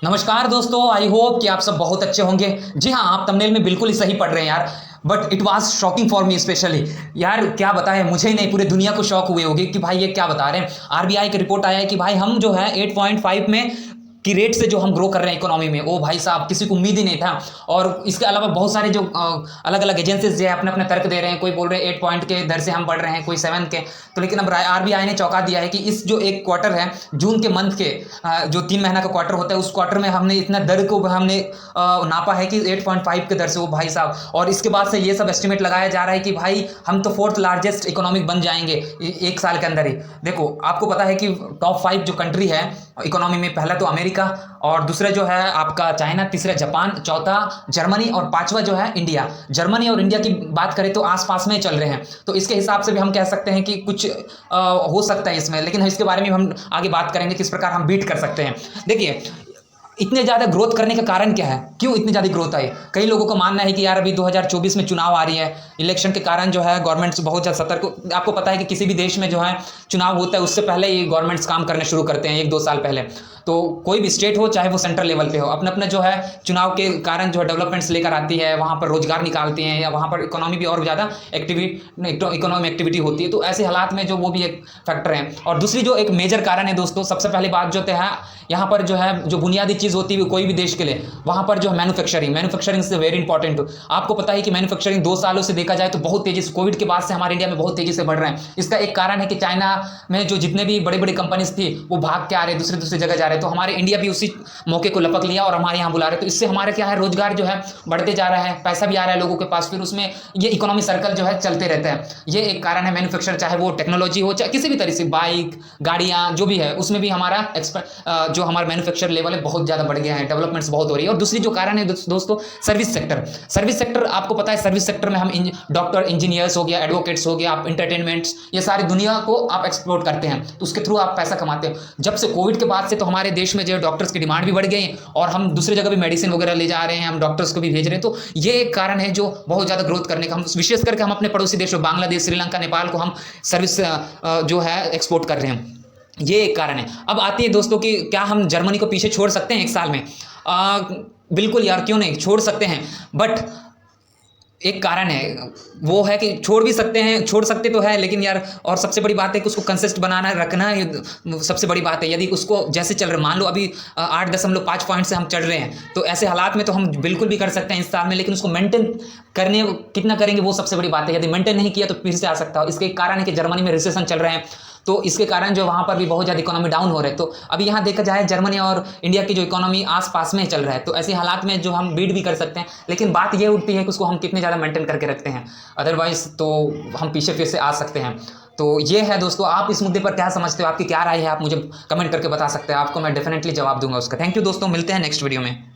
नमस्कार दोस्तों, I hope कि आप सब बहुत अच्छे होंगे। जी हाँ, आप थंबनेल में बिल्कुल ही सही पढ़ रहे हैं यार। But it was shocking for me specially. यार क्या बताएं, मुझे ही नहीं पूरे दुनिया को शॉक हुए होगी कि भाई ये क्या बता रहे हैं। आरबीआई की रिपोर्ट आया है कि भाई हम जो है 8.5 में की रेट से जो हम ग्रो कर रहे हैं इकोनॉमी में, ओ भाई साहब किसी को उम्मीद ही नहीं था। और इसके अलावा बहुत सारे जो अलग अलग एजेंसीज जो है अपने अपने तर्क दे रहे हैं। कोई बोल रहे हैं 8 पॉइंट के दर से हम बढ़ रहे हैं, कोई 7 के। तो लेकिन अब आरबीआई ने चौंका दिया है कि इस जो एक क्वार्टर है, जून के मंथ के जो 3 महीना का क्वार्टर होता है, उस क्वार्टर में हमने इतना दर को हमने नापा है कि 8.5 के दर से, वो भाई साहब। और इसके बाद से ये सब एस्टिमेट लगाया जा रहा है कि भाई हम तो 4th लार्जेस्ट इकोनॉमिक बन जाएंगे एक साल के अंदर ही। देखो, आपको पता है कि टॉप 5 जो कंट्री है इकोनॉमी में, पहला तो अमेरिका, और दूसरा जो है आपका चाइना, तीसरा जापान, चौथा जर्मनी और पांचवा जो है इंडिया। जर्मनी और इंडिया की बात करें तो आसपास में चल रहे हैं, तो इसके हिसाब से भी हम कह सकते हैं कि कुछ हो सकता है इसमें। लेकिन इसके बारे में हम आगे बात करेंगे किस प्रकार हम बीट कर सकते हैं। देखिए, इतने ज़्यादा ग्रोथ करने का कारण क्या है, क्यों इतनी ज़्यादा ग्रोथ आई। कई लोगों का मानना है कि यार अभी 2024 में चुनाव आ रही है, इलेक्शन के कारण जो है गवर्नमेंट्स बहुत ज़्यादा सतर्क। आपको पता है कि किसी भी देश में जो है चुनाव होता है उससे पहले ही गवर्नमेंट्स काम करने शुरू करते हैं 1-2 साल पहले। तो कोई भी स्टेट हो चाहे वो सेंट्रल लेवल पे हो, अपना अपना जो है चुनाव के कारण जो है डेवलपमेंट्स लेकर आती है, वहाँ पर रोजगार निकालती हैं, या वहाँ पर इकोनॉमी भी और ज़्यादा इकोनॉमी एक्टिविटी होती है। तो ऐसे हालात में जो वो भी एक फैक्टर है। और दूसरी जो एक मेजर कारण है दोस्तों, सबसे पहली बात जो है यहाँ पर जो है जो बुनियादी चीज़ होती है कोई भी देश के लिए, वहाँ पर जो है मैन्युफैक्चरिंग से वेरी इंपॉर्टेंट। आपको पता है कि मैन्युफैक्चरिंग 2 सालों से देखा जाए तो बहुत तेज़ी से, कोविड के बाद से हमारे इंडिया में बहुत तेज़ी से बढ़ रहे हैं। इसका एक कारण है कि चाइना में जो जितने भी बड़ी बड़ी कंपनीज थी वो भाग के आ रहे, दूसरी जगह जा रहे, तो हमारे इंडिया भी उसी मौके को लपक लिया और हमारे यहाँ बुला रहे। तो इससे हमारे क्या है, रोजगार जो है बढ़ते जा रहा है, पैसा भी आ रहा है लोगों के पास, फिर उसमें ये इकोनॉमी सर्कल जो है चलते रहता है। ये एक कारण है मैन्युफैक्चर, चाहे वो टेक्नोलॉजी हो चाहे किसी भी तरह से, बाइक, गाड़ियाँ जो भी है, उसमें भी हमारा जो हमारा मैन्युफैक्चर लेवल है बहुत ज़्यादा बढ़ गया है, डेवलपमेंट्स बहुत हो रही है। और दूसरी जो कारण है दोस्तों, सर्विस सेक्टर। आपको पता है सर्विस सेक्टर में हम डॉक्टर, इंजीनियर्स हो गया, एडवोकेट्स हो गया, आप इंटरटेनमेंट्स, ये सारी दुनिया को आप एक्सप्लोर करते हैं, तो उसके थ्रू आप पैसा कमाते हैं। जब से कोविड के बाद से तो हमारे देश में जो डॉक्टर्स की डिमांड भी बढ़ गई और हम दूसरी जगह भी मेडिसिन वगैरह ले जा रहे हैं, हम डॉक्टर्स को भी भेज रहे हैं। तो ये एक कारण है जो बहुत ज़्यादा ग्रोथ करने का। हम विशेष करके हम अपने पड़ोसी देशों बांग्लादेश, श्रीलंका, नेपाल को हम सर्विस जो है एक्सपोर्ट कर रहे हैं, ये एक कारण है। अब आती है दोस्तों कि क्या हम जर्मनी को पीछे छोड़ सकते हैं 1 साल में? बिल्कुल यार, क्यों नहीं, छोड़ सकते हैं। बट एक कारण है, वो है कि छोड़ भी सकते हैं, छोड़ सकते तो है, लेकिन यार और सबसे बड़ी बात है कि उसको कंसिस्ट बनाना, रखना सबसे बड़ी बात है। यदि उसको जैसे चल रहे, मान लो अभी 8.5 पॉइंट से हम चढ़ रहे हैं, तो ऐसे हालात में तो हम बिल्कुल भी कर सकते हैं इस साल में, लेकिन उसको मेंटेन करने कितना करेंगे वो सबसे बड़ी बात है। यदि मेंटेन नहीं किया तो फिर से आ सकता है। इसके एक कारण है कि जर्मनी में रिसेशन चल रहे हैं, तो इसके कारण जो वहाँ पर भी बहुत ज़्यादा इकोनॉमी डाउन हो रहे हैं। तो अभी यहाँ देखा जाए जर्मनी और इंडिया की जो इकोनॉमी आस-पास में चल रहा है, तो ऐसे हालात में जो हम बीट भी कर सकते हैं, लेकिन बात ये उठती है कि उसको हम कितने ज़्यादा मेंटेन करके रखते हैं, अदरवाइज़ तो हम पीछे फिर से आ सकते हैं। तो ये है दोस्तों, आप इस मुद्दे पर क्या समझते हो, आपकी क्या राय है, आप मुझे कमेंट करके बता सकते हैं। आपको मैं डेफिनेटली जवाब दूंगा उसका। थैंक यू दोस्तों, मिलते हैं नेक्स्ट वीडियो में।